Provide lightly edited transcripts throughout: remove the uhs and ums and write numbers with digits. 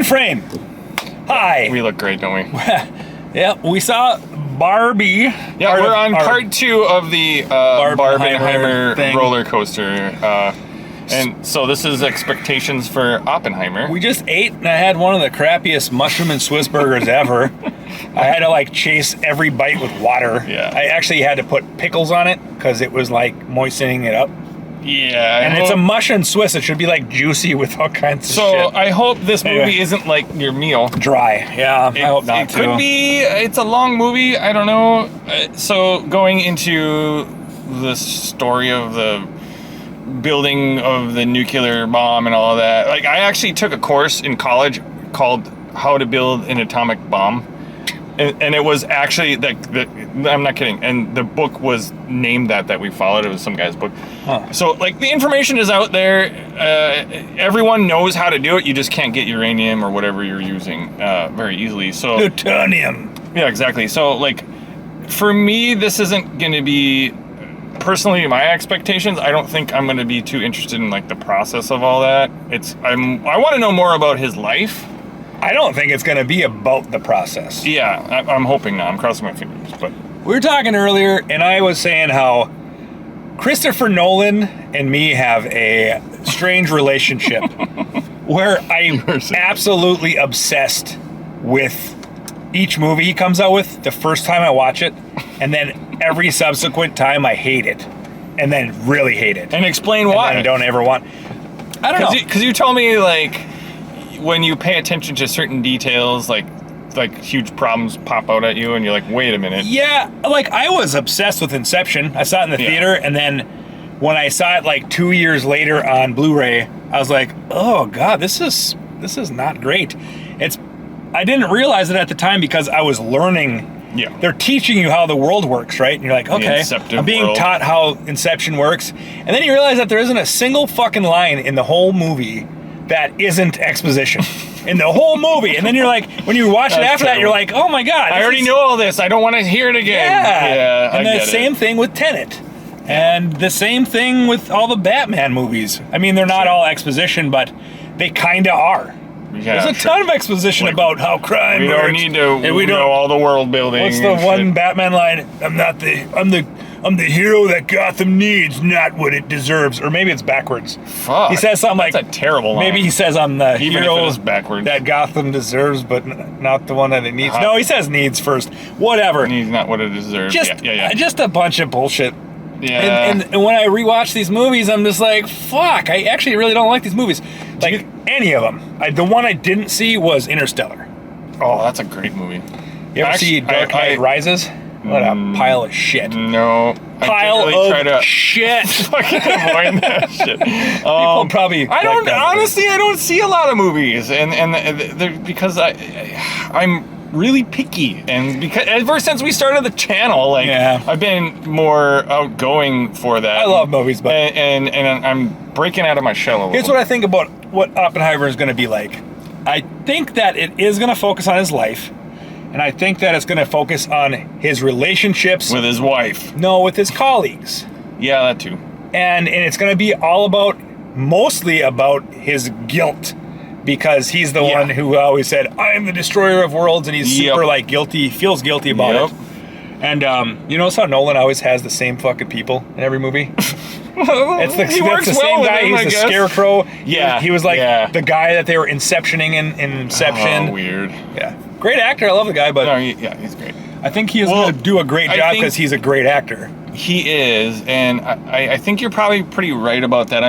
frame. Hi. We look great, don't we? Yeah, we saw Barbie. Yeah, we're on part 2 of the Barbenheimer roller coaster. And so this is expectations for Oppenheimer. We just ate, and I had one of the crappiest mushroom and Swiss burgers ever. I had to like chase every bite with water. Yeah. I actually had to put pickles on it because it was like moistening it up. Yeah. And it's a mushroom Swiss. It should be like juicy with all kinds of shit. So I hope this movie isn't like your meal. Dry. Yeah, I hope not. It could be. It's a long movie. I don't know. So going into the story of the building of the nuclear bomb and all of that. Like, I actually took a course in college called How to Build an Atomic Bomb. And it was actually, I'm not kidding, and the book was named that we followed. It was some guy's book. Huh. So, like, the information is out there. Everyone knows how to do it. You just can't get uranium or whatever you're using very easily. So plutonium. Yeah, exactly. So, like, for me, this isn't going to be... Personally, my expectations, I don't think I'm going to be too interested in like the process of all that. I want to know more about his life. I don't think it's going to be about the process. Yeah, I'm hoping not. I'm crossing my fingers. But we were talking earlier, and I was saying how Christopher Nolan and me have a strange relationship where I'm absolutely obsessed with each movie he comes out with the first time I watch it, and then every subsequent time I hate it, and then really hate it. And explain why. And I don't ever want... I don't know. Because you told me, like, when you pay attention to certain details, like huge problems pop out at you, and you're like, wait a minute. Yeah, like, I was obsessed with Inception. I saw it in the theater, and then when I saw it, like, 2 years later on Blu-ray, I was like, oh, God, this is not great. I didn't realize it at the time because I was learning... Yeah. They're teaching you how the world works, right? And you're like, okay, I'm being taught how Inception works. And then you realize that there isn't a single fucking line in the whole movie that isn't exposition. In the whole movie. And then you're like, when you watch it after that, you're like, oh my God. I already know all this. I don't want to hear it again. Yeah. And the same thing with Tenet. And the same thing with all the Batman movies. I mean, they're not all exposition, but they kind of are. Yeah, there's a ton of exposition about how crime works. We don't need to. We know all the world building. What's the one Batman line? I'm the hero that Gotham needs, not what it deserves. Or maybe it's backwards. Fuck. He says something like, that's a terrible line. Maybe he says I'm the hero backwards. that Gotham deserves, but not the one that it needs. No, he says needs first. Whatever. Needs not what it deserves. Just a bunch of bullshit. Yeah. And when I rewatch these movies, I'm just like, fuck, I actually really don't like these movies. Like, any of them. The one I didn't see was Interstellar. Oh, that's a great movie. You ever see Dark Knight Rises? What a pile of shit. No. Pile of shit. Fucking avoid that shit. People probably... Honestly, I don't see a lot of movies. And because I'm... really picky, and because ever since we started the channel, like I've been more outgoing for that. I love movies, but and I'm breaking out of my shell a little. Here's what I think about what Oppenheimer is going to be like. I think that it is going to focus on his life, and I think that it's going to focus on his relationships with his wife. No, with his colleagues. Yeah, that too. And it's going to be mostly about his guilt. Because he's the one who always said, I am the destroyer of worlds, and he's super, like, guilty, feels guilty about it. And, you notice how Nolan always has the same fucking people in every movie? It's the same guy, he's the scarecrow. Yeah. He was, like, the guy that they were inceptioning in Inception. Oh, weird. Yeah. Great actor, I love the guy, but... No, he's great. I think he is going to do a great job because he's a great actor. He is, and I think you're probably pretty right about that.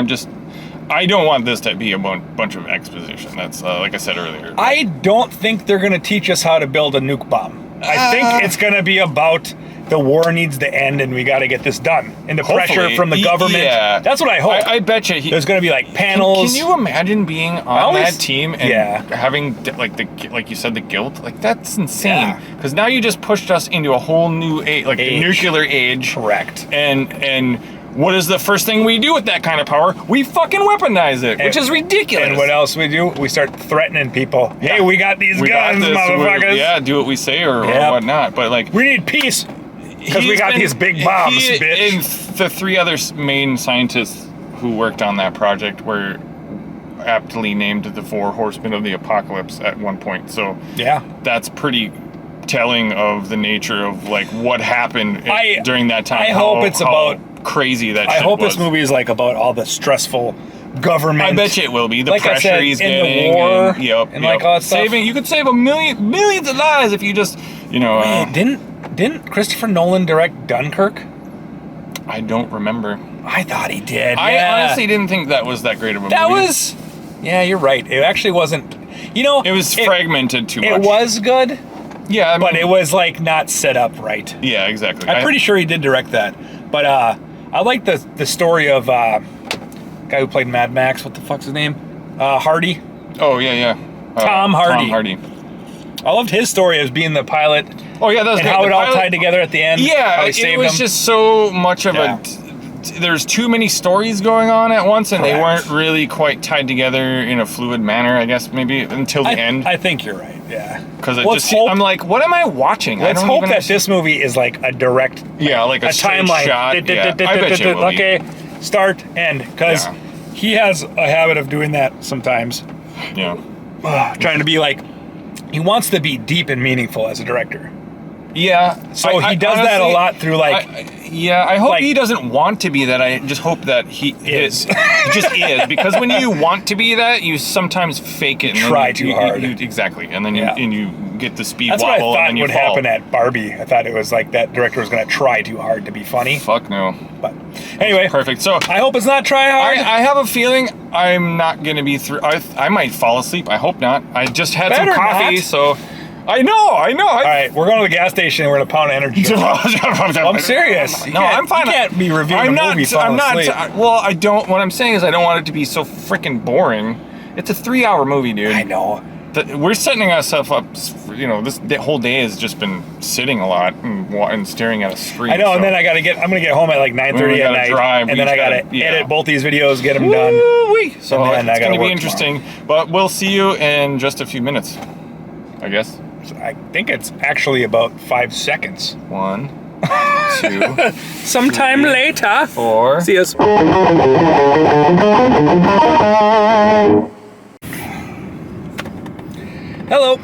I don't want this to be a bunch of exposition. That's like I said earlier. I don't think they're going to teach us how to build a nuke bomb. I think it's going to be about the war needs to end and we got to get this done. And the pressure from the government. Yeah. That's what I hope. I bet you. There's going to be like panels. Can you imagine being on that team and having like you said, the guilt? Like that's insane. Because now you just pushed us into a whole new age, like the nuclear age. Correct. And what is the first thing we do with that kind of power? We fucking weaponize it, which is ridiculous. And what else we do? We start threatening people. Yeah. Hey, we got these guns, motherfuckers. Do what we say or whatnot. But like, we need peace because we got these big bombs, bitch. And the 3 other main scientists who worked on that project were aptly named the Four Horsemen of the Apocalypse at one point. So Yeah. that's pretty telling of the nature of like what happened during that time. I hope it's about crazy that. I shit hope was. this movie is like about all the stressful government. I bet you it will be. The like pressure I said, he's in getting, the war, and like all that stuff. You could save millions of lives if you just, Wait, didn't Christopher Nolan direct Dunkirk? I don't remember. I thought he did. I honestly didn't think that was that great of a movie. That was. Yeah, you're right. It actually wasn't. It was fragmented too much. It was good. Yeah, but it was like not set up right. Yeah, exactly. I'm pretty sure he did direct that. But I like the story of guy who played Mad Max. What the fuck's his name? Hardy. Oh yeah. Tom Hardy. Tom Hardy. I loved his story as being the pilot. Oh yeah, that was and great. how it all tied together at the end. Yeah, how he saved it was him. just so much of there's too many stories going on at once, and they weren't really quite tied together in a fluid manner, I guess, maybe until the end. I think you're right, yeah. Because I'm like, what am I watching? Let's hope that this movie is like a direct, like a timeline. shot. I bet you it will be. Okay, start, end. Because he has a habit of doing that sometimes. Yeah. Trying to be like, he wants to be deep and meaningful as a director. Yeah. So he does honestly, that a lot through like... I hope he doesn't want to be that. I just hope that he is. He just is. Because when you want to be that, you sometimes fake it. And try too hard. Exactly. And then you get the speed That's wobble what I and thought you would fall. happen at Barbie. I thought it was like that director was going to try too hard to be funny. Fuck no. But anyway. Perfect. So I hope it's not try hard. I have a feeling I'm not going to be through. I might fall asleep. I hope not. I just had some coffee, so... I know. All right, we're going to the gas station and we're going to pound energy. I'm serious. No, I'm fine. You can't be reviewing a movie falling asleep. Well, I don't. What I'm saying is I don't want it to be so freaking boring. It's a 3-hour movie, dude. I know. We're setting ourselves up. The whole day has just been sitting a lot and staring at a screen. I know, and then I'm gonna get home at like 9:30 at night, and then I gotta edit both these videos, get them done. So it's gonna be interesting. But we'll see you in just a few minutes, I guess. I think it's actually about 5 seconds. 1, 2. Sometime 3, later. 4. See us. Hello,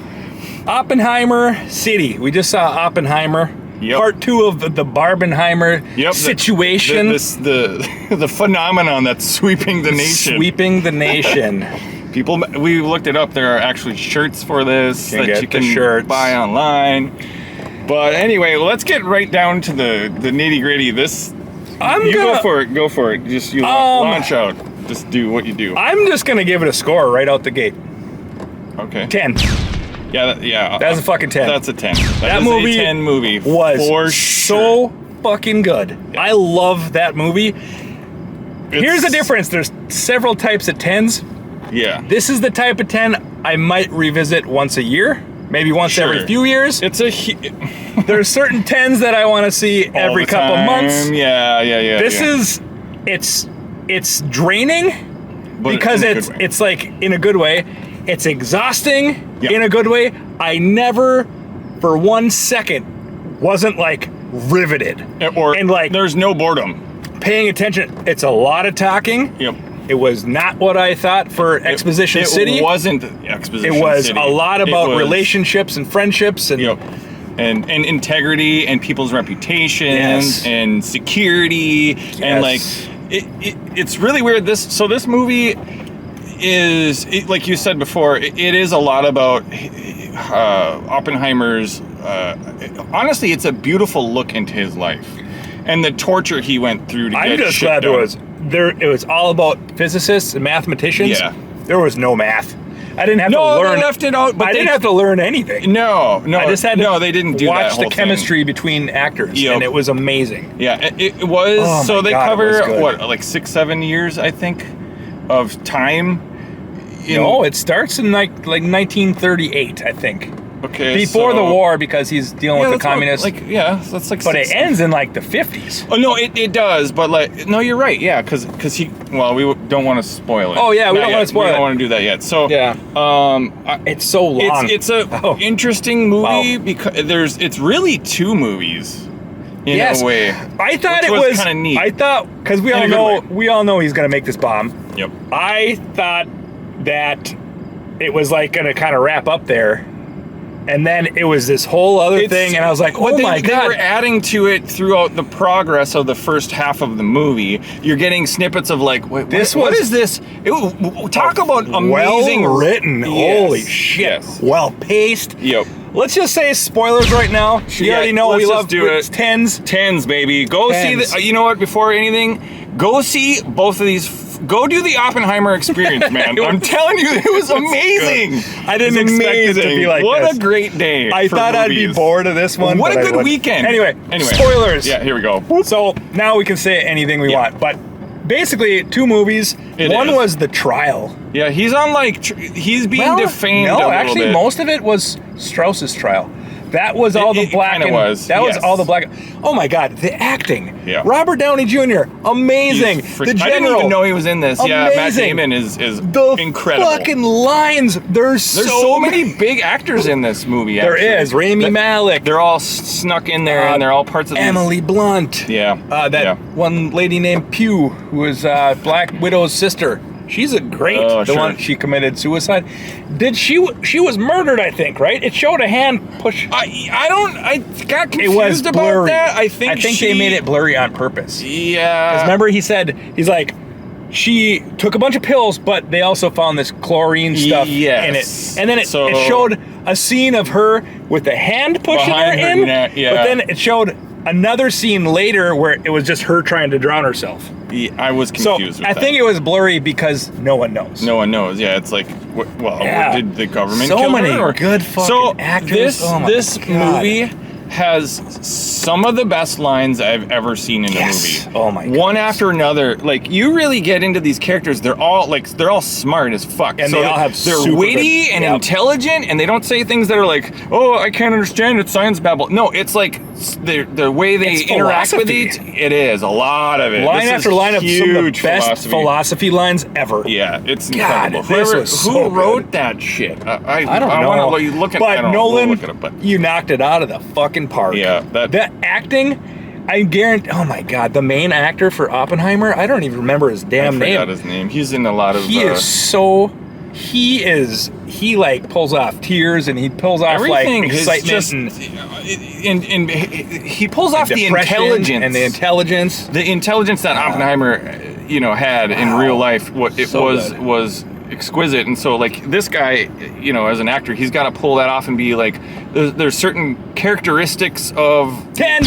Oppenheimer City. We just saw Oppenheimer. Yep. Part 2 of the Barbenheimer situation. The phenomenon that's sweeping the nation. Sweeping the nation. People, we looked it up. There are actually shirts for this that you can buy online. But anyway, let's get right down to the nitty gritty. Go for it. Just launch out. Just do what you do. I'm just gonna give it a score right out the gate. Okay. 10. Yeah. That's a fucking 10. That's a 10. That is movie a 10 movie was for so fucking good. Yeah. I love that movie. Here's the difference. There's several types of 10s. Yeah. This is the type of 10 I might revisit once a year, maybe once every few years. There's certain 10s that I want to see every couple months. Yeah. This is it's draining because it's like in a good way. It's exhausting in a good way. I never for 1 second wasn't like riveted and like there's no boredom. Paying attention. It's a lot of talking. Yep. It was not what I thought for Exposition City. It wasn't Exposition City. It was a lot about relationships and friendships and and integrity and people's reputations and security and like it's really weird. This movie is like you said before. It is a lot about Oppenheimer's. Honestly, it's a beautiful look into his life and the torture he went through to get I'm just glad it was all about physicists and mathematicians. Yeah. There was no math. I didn't have to learn. They left it out, but I didn't have to learn anything. No. I just had to they didn't do that whole watch the chemistry between actors, and it was amazing. Yeah, it was. Oh so they cover what, like 6-7 years, I think, of time. No, it starts in like 1938, I think. Okay, before the war, because he's dealing with the communists. That's like. But it ends in like the 50s. Oh no, it does. But like, no, you're right. Yeah, because he. Well, we don't want to spoil it. Oh yeah, we don't want to spoil it. We don't want to do that yet. So it's so long. It's a interesting movie because it's really 2 movies. In a way. I thought it was kind of neat. I thought because we all know he's gonna make this bomb. Yep. I thought that it was like going to kind of wrap up there. And then it was this whole other thing, and I was like, "Oh my god!" They were adding to it throughout the progress of the first half of the movie. You're getting snippets of like, "Wait, what is this?" Talk about amazing written. Yes. Holy shit! Yes. Well paced. Yep. Let's just say spoilers right now. You already know we love tens, baby. Go see the. You know what? Before anything, go see both of these. Go do the Oppenheimer experience, man. I'm telling you, it was amazing. I didn't expect it to be like what this. A great day. I thought I'd be bored of this one. What a good weekend. Anyway, spoilers. Yeah, here we go. So now we can say anything we want, but basically 2 movies. One was The Trial. Yeah, he's on he's being defamed. No, a actually, bit. most of it was Strauss's trial. That was all the black and was. That was all the black. Oh my God, the acting. Yeah. Robert Downey Jr. Amazing. The general. I didn't even know he was in this. Amazing. Yeah, Matt Damon is the incredible. Fucking lines. There's so many big actors in this movie. There is Rami Malek. They're all snuck in there, and they're all parts of Emily Blunt. Yeah. One lady named Pugh, who is Black Widow's sister. She's a great. One she committed suicide. She was murdered, I think, right? It showed a hand push. I got confused it was about blurry. that. I think they made it blurry on purpose. Yeah. Because remember he's like, she took a bunch of pills, but they also found this chlorine stuff in it. And then it showed a scene of her with the hand pushing her in. But then it showed another scene later where it was just her trying to drown herself. Yeah, I was confused with that. I think it was blurry because no one knows. No one knows. Yeah, it's like, did the government kill her? So many good fucking actors. This movie has some of the best lines I've ever seen in a movie. Oh my god. One after another. Like, you really get into these characters. They're all smart as fuck. And they all have they're witty and intelligent, and they don't say things that are like, "Oh, I can't understand it, science babble." No, it's like the way they interact with it is a lot of it. Line after line of some of the best philosophy lines ever. Yeah, it's incredible. Who wrote that shit? I don't know. I want to look at but Nolan, look at it, but you knocked it out of the fucking park. Yeah, the acting, I guarantee. Oh my god, the main actor for Oppenheimer, I don't even remember his damn name. I forgot his name. He's in a lot of. He like pulls off tears and he pulls off like excitement and he pulls off the intelligence the intelligence that Oppenheimer had in real life. What it was exquisite. And so like this guy, as an actor, he's got to pull that off and be like, there's certain characteristics of 10.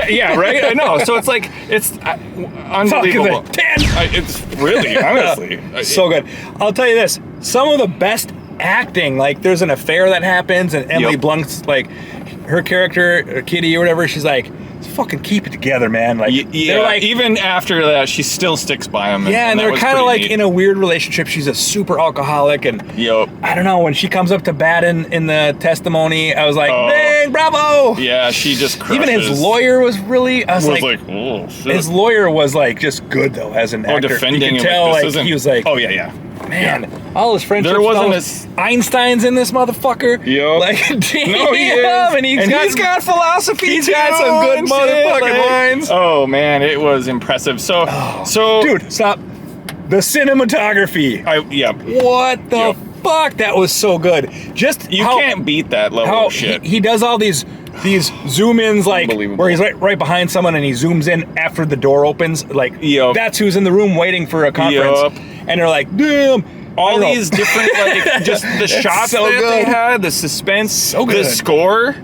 Yeah, right. I know. So it's like unbelievable. 10. It's really honestly so good. I'll tell you this: some of the best acting, like there's an affair that happens, and Emily Blunt's like, her character, Kitty or whatever, she's like, fucking keep it together, man. Like, they're like, even after that, she still sticks by him. And they're kind of like neat. In a weird relationship. She's a super alcoholic, and I don't know, when she comes up to bat in the testimony, I was like, dang, bravo. Yeah, she just crushes. Even his lawyer was really. I was like, oh shit. His lawyer was like just good though as an actor. Defending you could him. tell like he was like, oh yeah. Man, all his friendships. There wasn't Einstein's in this motherfucker. Yep. Like, damn. No, he is. And he's got philosophy. He's too, got some good motherfucking lines. Oh man, it was impressive. So dude, stop. The cinematography. What the fuck? That was so good. Just you can't beat that level of shit. He does all these zoom ins, like where he's right behind someone and he zooms in after the door opens. Like that's who's in the room waiting for a conference. And they're like, damn. All these different, like, just the shots that they had, the suspense, so good. The score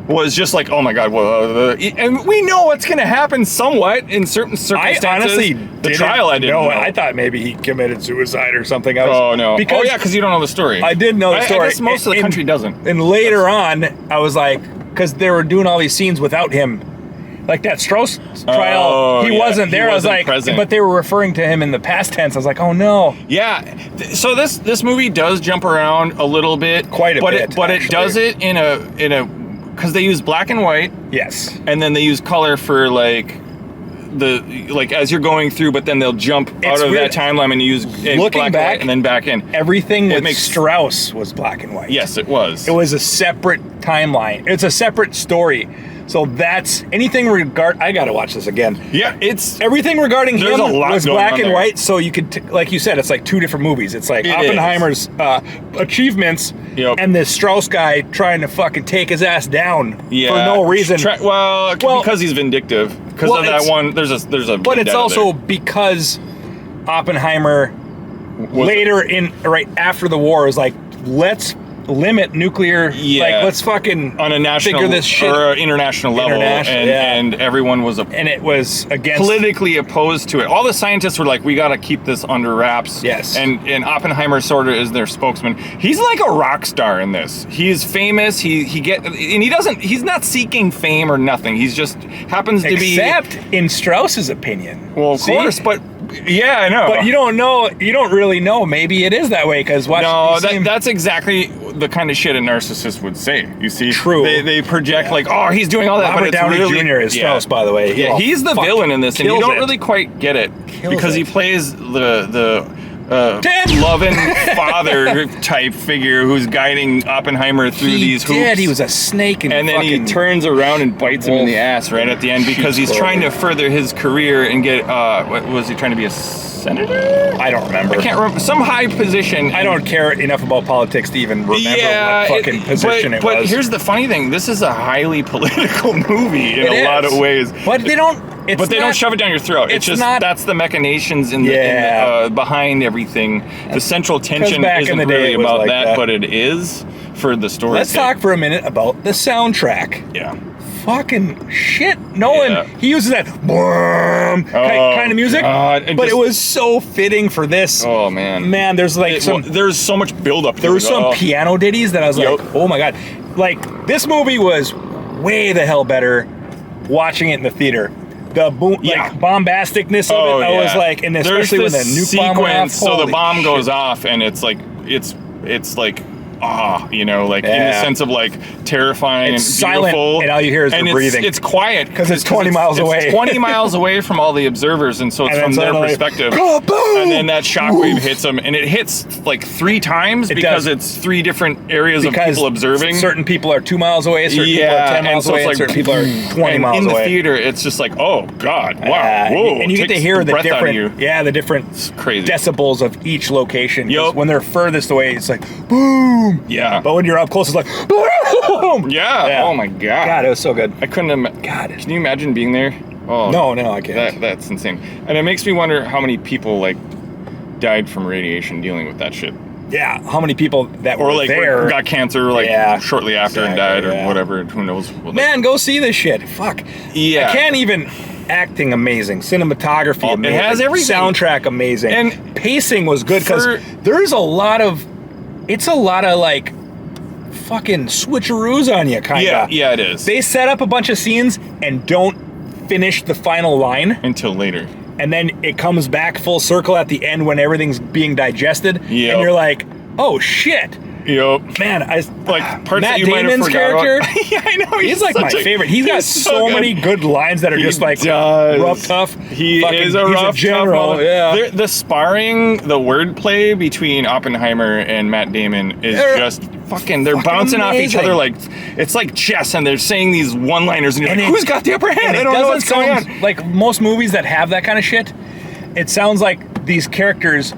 was just like, oh my god, whoa. And we know what's going to happen somewhat in certain circumstances. I honestly the trial, I didn't know. I thought maybe he committed suicide or something. No. Because you don't know the story. I did know the story. I guess most of the country doesn't. And later on, I was like, because they were doing all these scenes without him. Like that Strauss trial, he wasn't there. I was like, but they were referring to him in the past tense. I was like, oh no. Yeah. So this movie does jump around a little bit, quite a bit, but it does it in a because they use black and white. Yes. And then they use color for like as you're going through, but then they'll jump out of that timeline and use black and white and then back in. Everything with Strauss was black and white. Yes, it was. It was a separate timeline. It's a separate story. So that's anything I gotta watch this again. Yeah, it's Everything regarding There's him a lot was going black on and there. white, so you could, like you said, it's like two different movies. It's like It Oppenheimer's achievements Yep. and this Strauss guy trying to fucking take his ass down for no reason. Well, because he's vindictive. Because Well, of that it's- one, there's a. But it's vendetta also there. because Oppenheimer Was- later right after the war was like, let's limit nuclear. Yeah. Like, let's fucking on a national figure this shit. or international level, and everyone was And it was against politically opposed to it. All the scientists were like, "We got to keep this under wraps." Yes. And Oppenheimer sort of is their spokesman. He's like a rock star in this. He's famous. He's not seeking fame or nothing. He's just happens to be. Except in Strauss's opinion. Well, of See? course, but yeah, I know. But you don't know. You don't really know. Maybe it is that way because that's exactly the kind of shit a narcissist would say. You see, True. They project like, oh, he's doing all that, Robert but it's Downey really, Jr. is Strauss, by the way. Yeah, he's the villain in this, and you kills don't it. really quite get it Kills because he it. plays the Dad! loving father type figure who's guiding Oppenheimer through these hoops. He was a snake, And then he turns around and bites him in the ass right at the end because he's trying to further his career and get. What was he trying to be, a senator? I don't remember. I can't remember. Some high position. I don't care enough about politics to even remember what fucking position it was. But here's the funny thing: this is a highly political movie in a lot of ways. But they don't. But they don't shove it down your throat. It's just not, that's the machinations behind everything. The central tension back in the isn't day really it was about like that, that. but it is for the story. Let's talk for a minute about the soundtrack. Yeah. Fucking shit. Nolan, Yeah. he uses that kind of music, God, but it was so fitting for this. Oh man. Man, there's like there's so much buildup. There were some piano ditties that I was Yep. like, oh my god. Like, this movie was way the hell better watching it in the theater. The bombasticness of it, I was like, and especially when the nuke bomb went off. So the holy bomb shit. goes off, and it's like it's like in the sense of like terrifying It's and silent, beautiful, and all you hear is the breathing. It's quiet 'Cause it's 20 miles away. It's 20 miles away from all the observers, and so it's And from then their suddenly, perspective. kaboom! And then that shockwave hits them, and it hits like 3 times because does. it's 3 different areas of people observing. Certain people are 2 miles away, certain people are 10 miles away, and certain people are 20 and miles in the away. theater, it's just like, oh god, wow, whoa, and you get to takes hear the breath out of you. different, the different crazy. decibels of each location. 'Cause Yup. when they're furthest away, it's like boom. Yeah. But when you're up close, it's like boom. Yeah. Oh my god. God, it was so good. I couldn't. God. Can you imagine being there? Oh. No, I can't. That's insane. And it makes me wonder how many people like died from radiation dealing with that shit, Yeah, how many people that or were like there got cancer like shortly after and died, or whatever. Who knows? Man, go see this shit. Fuck. Yeah. I can't even. Acting amazing, cinematography amazing, it has everything. soundtrack amazing, And pacing was good because there's a lot of like fucking switcheroos on you, kind of. Yeah, it is. They set up a bunch of scenes and don't finish the final line, Until later. and then it comes back full circle at the end when everything's being digested, Yep. and you're like, oh shit. Yep. Man, Like parts Matt that you might have Damon's forgot character. about. Yeah, I know. He's like my favorite. He's got so many good lines that are just like rough, tough. He is a rough, general. tough. Yeah. The sparring, the wordplay between Oppenheimer and Matt Damon is just fucking. They're bouncing off each other like it's like chess, and they're saying these one-liners, and you're like, who's got the upper hand? I don't know what's going on. Like most movies that have that kind of shit, it sounds like these characters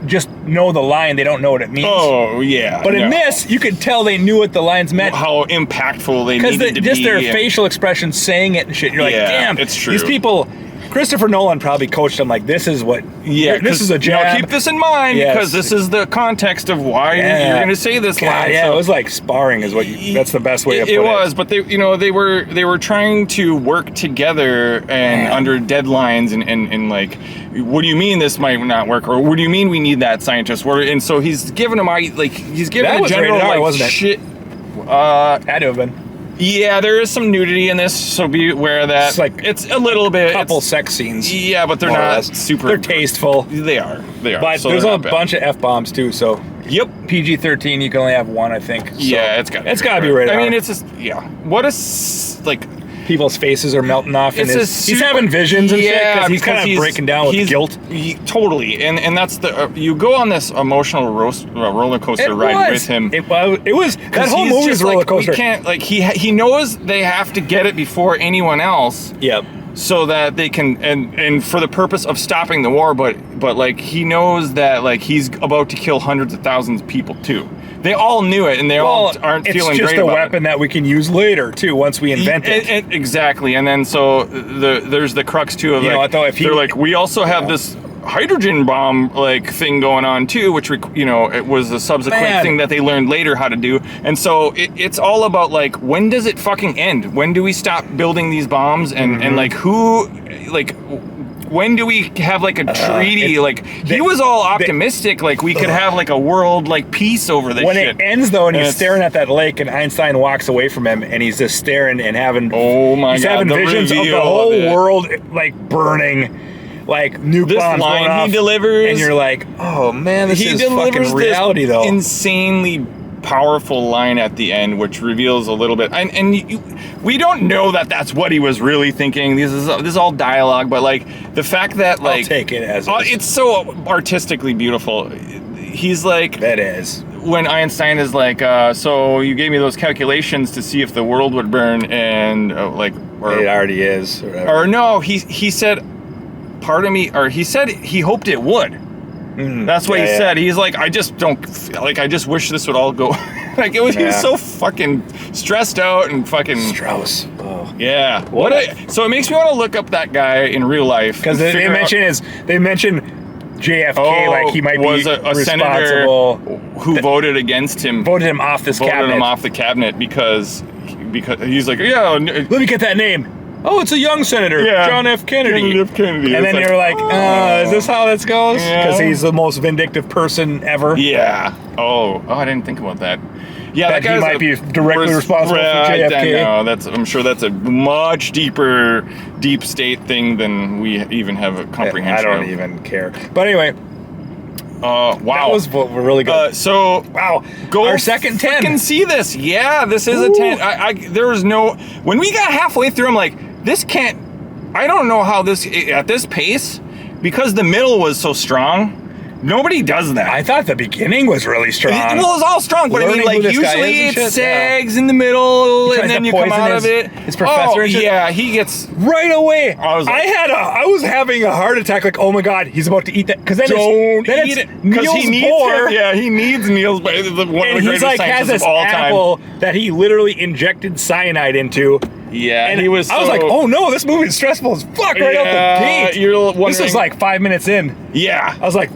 just know the line, they don't know what it means. Oh yeah. But in this, you could tell they knew what the lines meant. How impactful they needed to be. Just their facial expressions saying it and shit. You're like, damn, it's true. These people, Christopher Nolan probably coached them like, this is what, this is a jab. Now keep this in mind because this is the context of why you're going to say this line. Yeah, so, it was like sparring is what that's the best way to put it. It was, but they were trying to work together and under deadlines and like, what do you mean this might not work, or what do you mean we need that scientist? And so he's giving them he's giving that the was general rated R, like wasn't it? shit. Had to have been. Yeah, there is some nudity in this, so be aware of that. It's like it's a little bit couple sex scenes. Yeah, but they're not super. They're tasteful. They are. But so there's a bunch of F-bombs too, so. Yep. PG-13, you can only have one, I think. So yeah, it's got to be rated R. I mean, it's just, what is, like, people's faces are melting off, and It's he's having visions and shit because he's kind of breaking down with guilt. Totally, and that's you go on this emotional roller coaster ride with him. It was that whole movie is a roller coaster. We can't he knows they have to get it before anyone else. Yep. So that they can and for the purpose of stopping the war, but like he knows that like he's about to kill hundreds of thousands of people too. They all knew it, and they all aren't feeling great about it. It's just a weapon that we can use later too, once we invent it. Exactly, and then so there's the crux too of they're like we also have this hydrogen bomb like thing going on too, which it was a subsequent thing that they learned later how to do. And so it's all about like when does it fucking end? When do we stop building these bombs? And like who like when do we have like a treaty? He was all optimistic, like we could have like a world like peace over this shit. When it ends though, and he's staring at that lake, and Einstein walks away from him, and he's just staring and having having visions of the whole world like burning. Like nuke bombs going off, he delivers, and you're like, "Oh man, this is fucking reality." Though insanely powerful line at the end, which reveals a little bit, and we don't know that that's what he was really thinking. This is all dialogue, but like the fact that like I'll take it as it's so artistically beautiful. He's like that is when Einstein is like, so you gave me those calculations to see if the world would burn, and it already is, or no, he said. Part of me, or he said he hoped it would. That's what he said. He's like, I just wish this would all go. Like he was so fucking stressed out and fucking Strauss. Oh. Yeah. So it makes me want to look up that guy in real life because they mention JFK like he might was be a senator who voted against him, voted him off this cabinet, voted him off the cabinet because he's like, let me get that name. Oh, it's a young senator, John F. Kennedy. John F. Kennedy. And then you're like, is this how this goes? Because he's the most vindictive person ever. Yeah. Oh, I didn't think about that. Yeah, that he might be directly responsible for JFK. I know. I'm sure that's a much deep state thing than we even have a comprehension of. I don't even care. But anyway. Wow. That was really good. Wow. Go our second 10. Fucking see this. Yeah, this is a 10. There was no... When we got halfway through, I'm like, this can't... I don't know how this... At this pace, because the middle was so strong, nobody does that. I thought the beginning was really strong. Well, it was all strong, but I mean, like, usually it sags in the middle, and then you come out of it. His professor and shit. Yeah, he gets... Right away. I was having a heart attack, like, oh my God, he's about to eat that. Because then eat it. Because he needs boar. Yeah, he needs Niels Bohr, one of the greatest scientists of all time. Apple that he literally injected cyanide into. Yeah, and I was like, oh no, this movie is stressful as fuck right out the gate. This was like 5 minutes in. Yeah. I was like...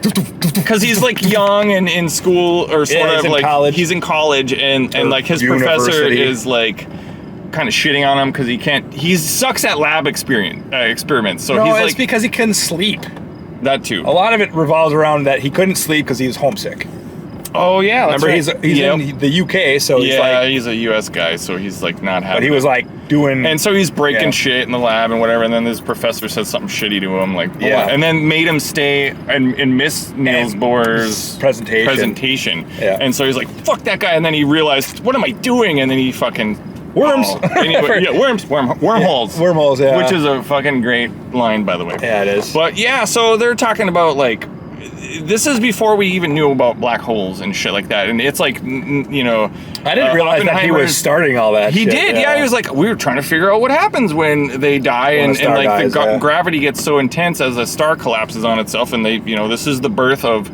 Because he's like young and in school or sort of like... college. He's in college and like his professor is like kind of shitting on him because he sucks at lab experiments. So he's it's because he couldn't sleep. That too. A lot of it revolves around that he couldn't sleep because he was homesick. Oh yeah, that's remember right. he's in the UK, so he's a US guy, so he's like not having. But he was like doing, and so he's breaking shit in the lab and whatever. And then his professor said something shitty to him, like and then made him stay and miss Niels Bohr's presentation. Yeah, and so he's like, fuck that guy. And then he realized, what am I doing? And then he fucking worms. Wormholes. Wormholes. Yeah, which is a fucking great line, by the way. Yeah, it is. But yeah, so they're talking about like. This is before we even knew about black holes and shit like that, and it's like, I didn't realize that he was starting all that. He did, yeah. He was like, we were trying to figure out what happens when they die, and like the gravity gets so intense as a star collapses on itself, and they, this is the birth of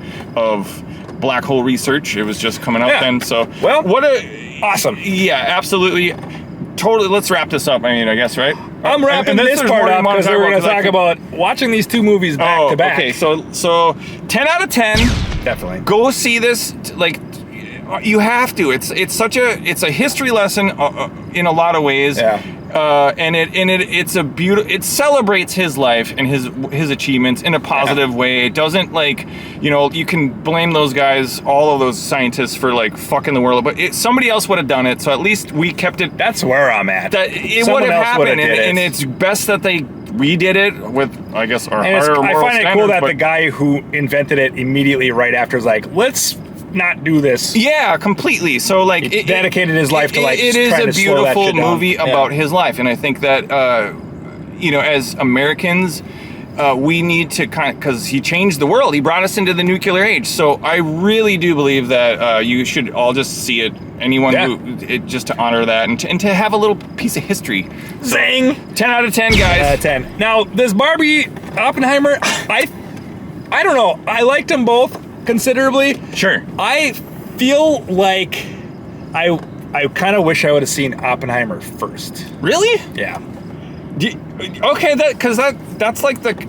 black hole research. It was just coming out then. So, well, what a awesome. Yeah, absolutely. Totally. Let's wrap this up. I mean, I guess, right? I'm wrapping this part up because we're going to talk about watching these two movies back to back. Okay, so 10 out of 10. Definitely. Go see this. Like, you have to. It's a history lesson in a lot of ways. Yeah. And it celebrates his life and his achievements in a positive way. It doesn't like, you can blame those guys, all of those scientists for like fucking the world, but somebody else would have done it. So at least we kept it. That's where I'm at. That it would have happened, and it's best that we did it with, I guess, our higher moral standards. I find it cool that the guy who invented it immediately right after is like, let's not do this. Yeah, completely. So like, He dedicated his life to like it is trying a to slow that beautiful shit down. movie about his life, and I think that as Americans, we need to because he changed the world. He brought us into the nuclear age. So I really do believe that you should all just see it. Anyone just to honor that and to have a little piece of history. So, Zing! 10 out of 10, guys. 10. Now this Barbie Oppenheimer, I don't know. I liked them both considerably. Sure. I feel like I kind of wish I would have seen Oppenheimer first. Really? Yeah. Okay, that's like the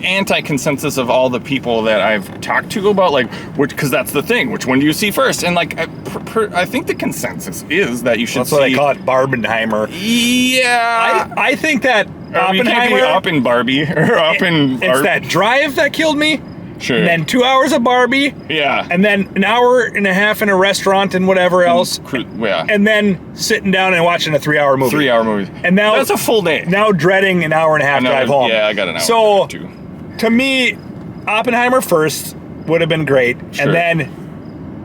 anti-consensus of all the people that I've talked to about because that's the thing. Which one do you see first? And like I think the consensus is that you should. That's see... what I call it, Barbenheimer. Yeah. I think that Oppenheimer. You can't be up in Barbie or up in. It's that drive that killed me. Sure. And then 2 hours of Barbie. Yeah. And then an hour and a half in a restaurant and whatever else. Yeah. And then sitting down and watching a 3-hour movie. 3-hour movie. And now that's a full day. Now dreading an hour and a half drive home. Yeah, I got an hour. So too. To me, Oppenheimer first would have been great. Sure. And then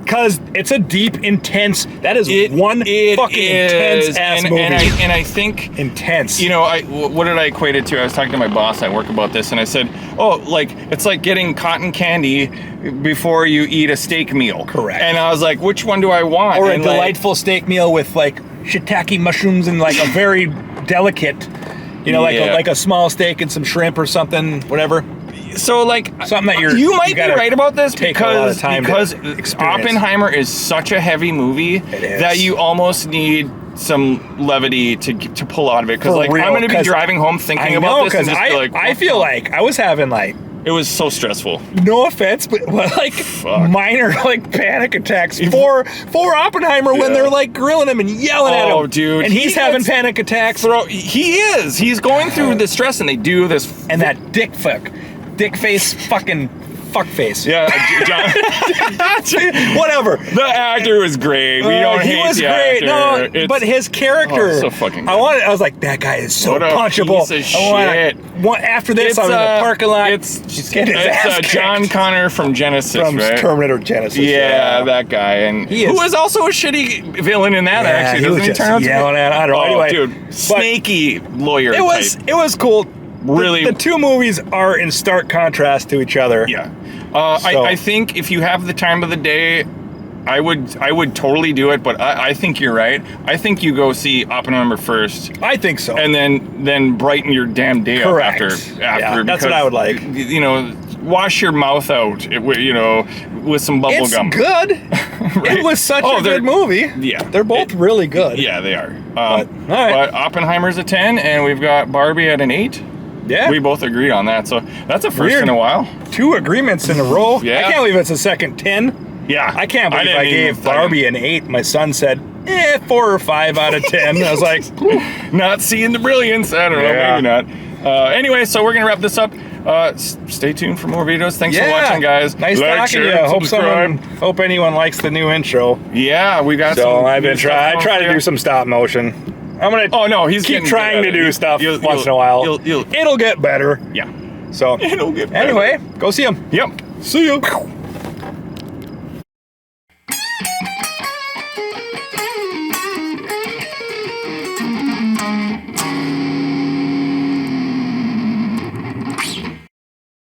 because it's a deep, intense. That is one fucking intense ass movie. And I think intense. You know, what did I equate it to? I was talking to my boss at work about this, and I said, "Oh, like it's like getting cotton candy before you eat a steak meal." Correct. And I was like, "Which one do I want?" Or and a delightful steak meal with like shiitake mushrooms and like a very delicate, like a small steak and some shrimp or something, whatever. So like something that you might be right about this because experience. Oppenheimer is such a heavy movie that you almost need some levity to pull out of it. Because like I'm going to be driving home thinking about this and just be like, I feel like I was having like. It was so stressful. No offense, but like minor like panic attacks for Oppenheimer when they're like grilling him and yelling at him. Oh, dude! And he's having panic attacks. He is. He's going through the stress, and they do this. And that dick face fucking fuck face. Yeah, John. Whatever. The actor was great. We don't hate he was the great. actor. No, but his character. So fucking good. I was like, that guy is so punchable. Piece of shit. After this, I was in the parking lot. It's kicked. John Connor from Genesis, right? Terminator Genesis. Yeah, that guy, and who was also a shitty villain in that. Actually, doesn't he turn out to be? I don't know. Anyway, dude, snaky lawyer. It was cool. Really, the two movies are in stark contrast to each other. Yeah, I think if you have the time of the day, I would totally do it. But I think you're right. I think you go see Oppenheimer first. I think so. And then brighten your damn day up after. Yeah, that's what I would like. Wash your mouth out. With some bubble gum. It's good. Right? It was such a good movie. Yeah, they're both really good. Yeah, they are. All right. But Oppenheimer's a 10, and we've got Barbie at an 8. Yeah. We both agreed on that, so that's a first in a while. 2 agreements in a row. Yeah. I can't believe it's a second 10. Yeah. I can't believe I gave Barbie an 8. My son said, 4 or 5 out of 10. I was like, not seeing the brilliance. I don't know, maybe not. Anyway, so we're going to wrap this up. Stay tuned for more videos. Thanks for watching, guys. Nice talking to you. Hope anyone likes the new intro. Yeah, we got some. I've been I try to do some stop motion. I'm gonna keep trying to do stuff once in a while. It'll get better. Yeah. So it'll get better. Anyway, go see them. Yep. See you.